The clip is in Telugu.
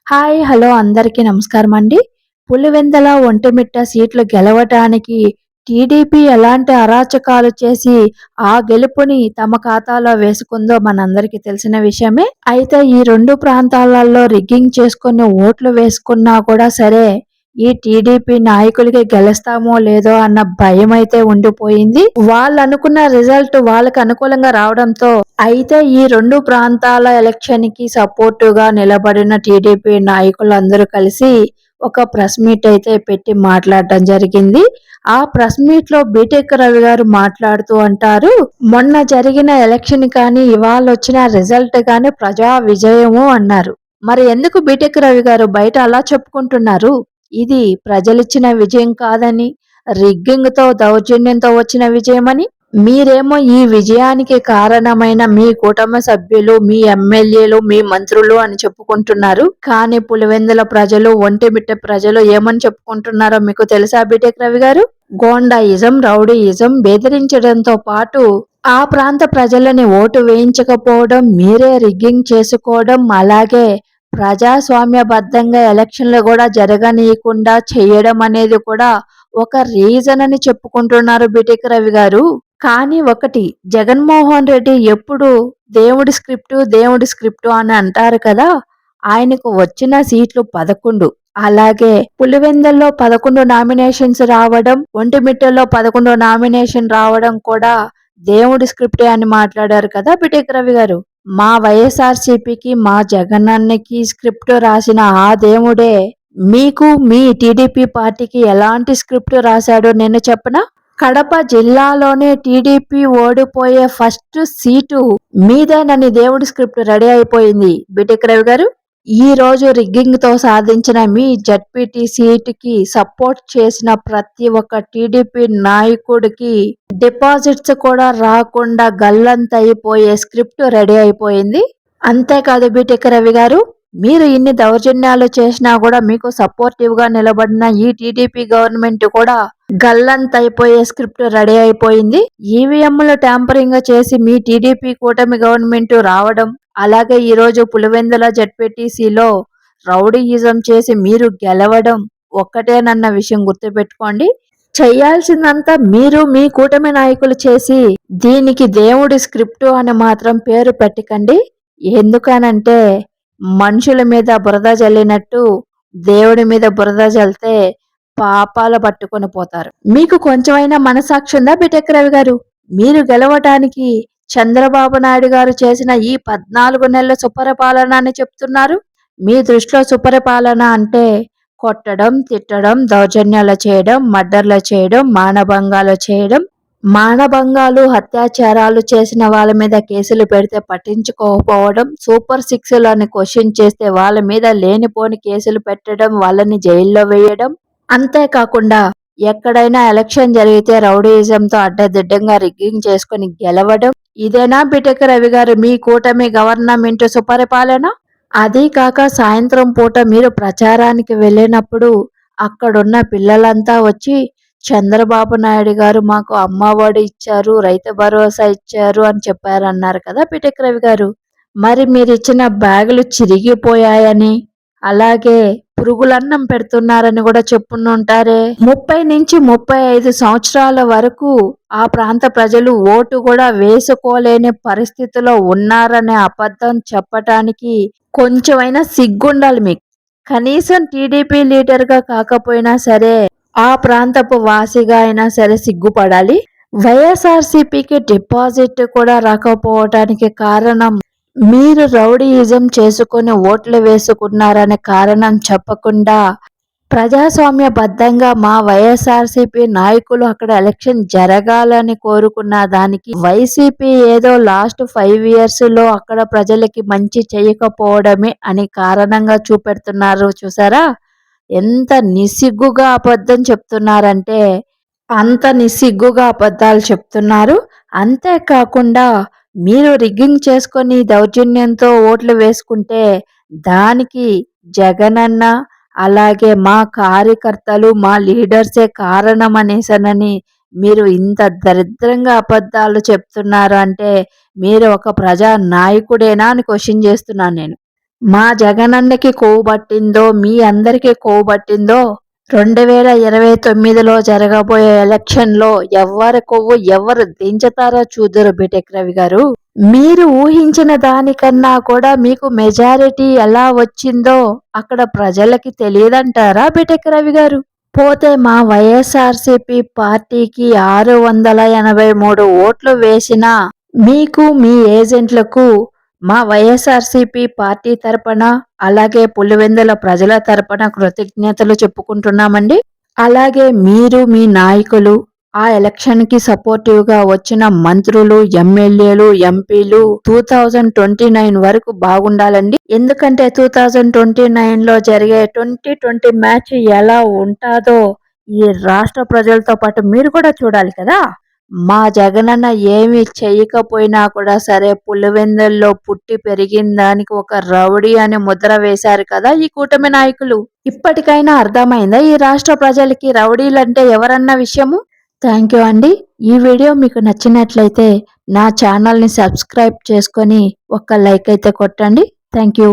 హాయ్! హలో! అందరికీ నమస్కారమండి. పులివెందుల, ఒంటిమిట్ట సీట్లు గెలవటానికి టీడీపీ ఎలాంటి అరాచకాలు చేసి ఆ గెలుపుని తమ ఖాతాలో వేసుకుందో మనందరికీ తెలిసిన విషయమే. అయితే ఈ 2 ప్రాంతాలలో రిగ్గింగ్ చేసుకొని ఓట్లు వేసుకున్నా కూడా సరే, ఈ టీడీపీ నాయకులకి గెలుస్తామో లేదో అన్న భయమైతే ఉండిపోయింది. వాళ్ళనుకున్న రిజల్ట్ వాళ్ళకి అనుకూలంగా రావడంతో అయితే ఈ 2 ప్రాంతాల ఎలక్షన్‌కి సపోర్టుగా నిలబడిన టీడీపీ నాయకులందరూ కలిసి ఒక ప్రెస్ మీట్ అయితే పెట్టి మాట్లాడడం జరిగింది. ఆ ప్రెస్ మీట్‌లో బీటెక్ రవి గారు మాట్లాడుతూ అంటారు, "మొన్న జరిగిన ఎలక్షన్ కానీ, ఇవాళొచ్చిన రిజల్ట్ గాని ప్రజా విజయము" అన్నారు. మరి ఎందుకు బీటెక్ రవి గారు బయట అలా చెప్పుకుంటున్నారు? ఇది ప్రజలిచ్చిన విజయం కాదని, రిగ్గింగ్‌తో, దౌర్జన్యంతో వచ్చిన విజయమని, మీరేమో ఈ విజయానికి కారణమైన మీ కుటుంబ సభ్యులు, మీ ఎమ్మెల్యేలు, మీ మంత్రులు అని చెప్పుకుంటున్నారు. కానీ పులివెందుల ప్రజలు, ఒంటిమిట్ట ప్రజలు ఏమని చెప్పుకుంటున్నారో మీకు తెలుసా బీటెక్ రవి గారు? గోండాయిజం, రౌడీయిజం, బెదిరించడంతో పాటు ఆ ప్రాంత ప్రజలని ఓటు వేయించకపోవడం, మీరే రిగ్గింగ్ చేసుకోవడం, అలాగే ప్రజాస్వామ్యబద్ధంగా ఎలక్షన్లు కూడా జరగనీయకుండా చేయడం అనేది కూడా ఒక రీజన్ అని చెప్పుకుంటున్నారు బీటెక్ రవి గారు. కానీ ఒకటి, జగన్మోహన్ రెడ్డి ఎప్పుడు దేవుడి స్క్రిప్టు అని అంటారు కదా! ఆయనకు వచ్చిన సీట్లు 11. అలాగే పులివెందుల్లో 11 నామినేషన్స్ రావడం, ఒంటిమిట్టలో 11 నామినేషన్ రావడం కూడా దేవుడి స్క్రిప్టే అని మాట్లాడారు కదా బీటెక్ రవి గారు. మా వైఎస్ఆర్సీపీకి, మా జగనన్నకి స్క్రిప్ట్ రాసిన ఆ దేవుడే మీకు, మీ టీడీపీ పార్టీకి ఎలాంటి స్క్రిప్ట్ రాశాడో నేను చెప్పనా? కడప జిల్లాలోనే టీడీపీ ఓడిపోయే ఫస్ట్ సీటు మీదేనని దేవుడి స్క్రిప్ట్ రెడీ అయిపోయింది బీటెక్ రవి గారు. ఈ రోజు రిగ్గింగ్ తో సాధించిన మీ జడ్పీటీ సీటుకి సపోర్ట్ చేసిన ప్రతి ఒక్క టీడీపీ నాయకుడికి డిపాజిట్స్ కూడా రాకుండా గల్లంతైపోయే స్క్రిప్ట్ రెడీ అయిపోయింది. అంతేకాదు బీటెక్ రవి గారు, మీరు ఇన్ని దౌర్జన్యాలు చేసినా కూడా మీకు సపోర్టివ్ గా నిలబడిన ఈ టీడీపీ గవర్నమెంట్ కూడా గల్లంతైపోయే స్క్రిప్ట్ రెడీ అయిపోయింది. ఈవీఎంలు ట్యాంపరింగ్ చేసి మీ టీడీపీ కూటమి గవర్నమెంట్ రావడం, అలాగే ఈ రోజు పులివెందుల జెడ్పీటీసీలో రౌడీయిజం చేసి మీరు గెలవడం ఒక్కటేనన్న విషయం గుర్తుపెట్టుకోండి. చేయాల్సిందంతా మీరు, మీ కూటమి నాయకులు చేసి దీనికి దేవుడి స్క్రిప్టు అని మాత్రం పేరు పెట్టకండి. ఎందుకనంటే మనుషుల మీద బురద జల్లినట్టు దేవుడి మీద బురద జల్లితే పాపాలు పట్టుకొని పోతారు. మీకు కొంచెమైనా మనసాక్షి ఉందా బీటెక్ రవి గారు? మీరు గెలవటానికి చంద్రబాబు నాయుడు గారు చేసిన ఈ 14 నెలల సుపరిపాలన అని చెప్తున్నారు. మీ దృష్టిలో సుపరిపాలన అంటే కొట్టడం, తిట్టడం, దౌర్జన్యాలు చేయడం, మర్డర్లు చేయడం, మానభంగాలు చేయడం, మానభంగాలు, అత్యాచారాలు చేసిన వాళ్ళ మీద కేసులు పెడితే పట్టించుకోకపోవడం, సూపర్ 6లని క్వశ్చన్ చేస్తే వాళ్ళ మీద లేనిపోని కేసులు పెట్టడం, వాళ్ళని జైల్లో వేయడం, అంతేకాకుండా ఎక్కడైనా ఎలక్షన్ జరిగితే రౌడీయిజంతో అడ్డదిడ్డంగా రిగ్గింగ్ చేసుకొని గెలవడం, ఇదేనా బీటెక్ రవి గారు మీ కూటమి గవర్నమెంట్ సుపరిపాలన? అదీ కాక సాయంత్రం పూట మీరు ప్రచారానికి వెళ్ళినప్పుడు అక్కడున్న పిల్లలంతా వచ్చి చంద్రబాబు నాయుడు గారు మాకు అమ్మఒడి ఇచ్చారు, రైతు భరోసా ఇచ్చారు అని చెప్పారన్నారు కదా బీటెక్ రవి గారు. మరి మీరిచ్చిన బ్యాగులు చిరిగిపోయాయని, అలాగే పురుగులన్నం పెడుతున్నారని కూడా చెప్పుంటారే. 30 నుంచి 35 సంవత్సరాల వరకు ఆ ప్రాంత ప్రజలు ఓటు కూడా వేసుకోలేని పరిస్థితిలో ఉన్నారనే అబద్ధం చెప్పటానికి కొంచెమైనా సిగ్గుండాలి మీకు. కనీసం టీడీపీ లీడర్గా కాకపోయినా సరే, ఆ ప్రాంతపు వాసిగా అయినా సరే సిగ్గుపడాలి. వైఎస్ఆర్సీపీకి డిపాజిట్ కూడా రాకపోవటానికి కారణం మీరు రౌడీయిజం చేసుకుని ఓట్లు వేసుకున్నారనే కారణం చెప్పకుండా, ప్రజాస్వామ్యబద్ధంగా మా వైఎస్ఆర్సీపీ నాయకులు అక్కడ ఎలక్షన్ జరగాలని కోరుకున్న దానికి వైసీపీ ఏదో లాస్ట్ 5 yearsలో అక్కడ ప్రజలకి మంచి చేయకపోవడమే అని కారణంగా చూపెడుతున్నారు చూసారా? ఎంత నిస్సిగ్గుగా అబద్ధం చెప్తున్నారంటే అంత నిస్సిగ్గుగా అబద్ధాలు చెప్తున్నారు. అంతేకాకుండా మీరు రిగ్గింగ్ చేసుకొని దౌర్జన్యంతో ఓట్లు వేసుకుంటే దానికి జగనన్న, అలాగే మా కార్యకర్తలు, మా లీడర్సే కారణం అనేసనని మీరు ఇంత దరిద్రంగా అబద్ధాలు చెప్తున్నారు అంటే మీరు ఒక ప్రజా నాయకుడేనా అని క్వశ్చన్ చేస్తున్నాను నేను. మా జగనన్నకి కొవ్వు పట్టిందో మీ అందరికీ కొవ్వు పట్టిందో 2029లో జరగబోయే ఎలక్షన్లో ఎవరి కొవ్వు ఎవరు దించుతారో చూదురు బిటెక్ రవి గారు. మీరు ఊహించిన దానికన్నా కూడా మీకు మెజారిటీ ఎలా వచ్చిందో అక్కడ ప్రజలకి తెలియదంటారా బిటెక్ రవి గారు? పోతే మా వైఎస్ఆర్సీపీ పార్టీకి 683 ఓట్లు వేసినా మీకు మీ ఏజెంట్లకు మా వైఎస్ఆర్సీపీ పార్టీ తరపున అలాగే పులివెందుల ప్రజల తరపున కృతజ్ఞతలు చెప్పుకుంటున్నామండి. అలాగే మీరు మీ నాయకులు ఆ ఎలక్షన్ కి సపోర్టివ్ గా వచ్చిన మంత్రులు, ఎమ్మెల్యేలు, ఎంపీలు 2029 వరకు బాగుండాలండి. ఎందుకంటే 2029లో జరిగే 2020 మ్యాచ్ ఎలా ఉంటాదో ఈ రాష్ట్ర ప్రజలతో పాటు మీరు కూడా చూడాలి కదా. మా జగనన్న ఏమి చెయ్యకపోయినా కూడా సరే పులివెందుల్లో పుట్టి పెరిగిన దానికి ఒక రౌడీ అని ముద్ర వేశారు కదా ఈ కూటమి నాయకులు. ఇప్పటికైనా అర్థమైందా ఈ రాష్ట్ర ప్రజలకి రౌడీలంటే ఎవరన్న విషయము? థ్యాంక్ యూ అండి. ఈ వీడియో మీకు నచ్చినట్లయితే నా ఛానల్ని సబ్స్క్రైబ్ చేసుకొని ఒక లైక్ అయితే కొట్టండి. Thank you.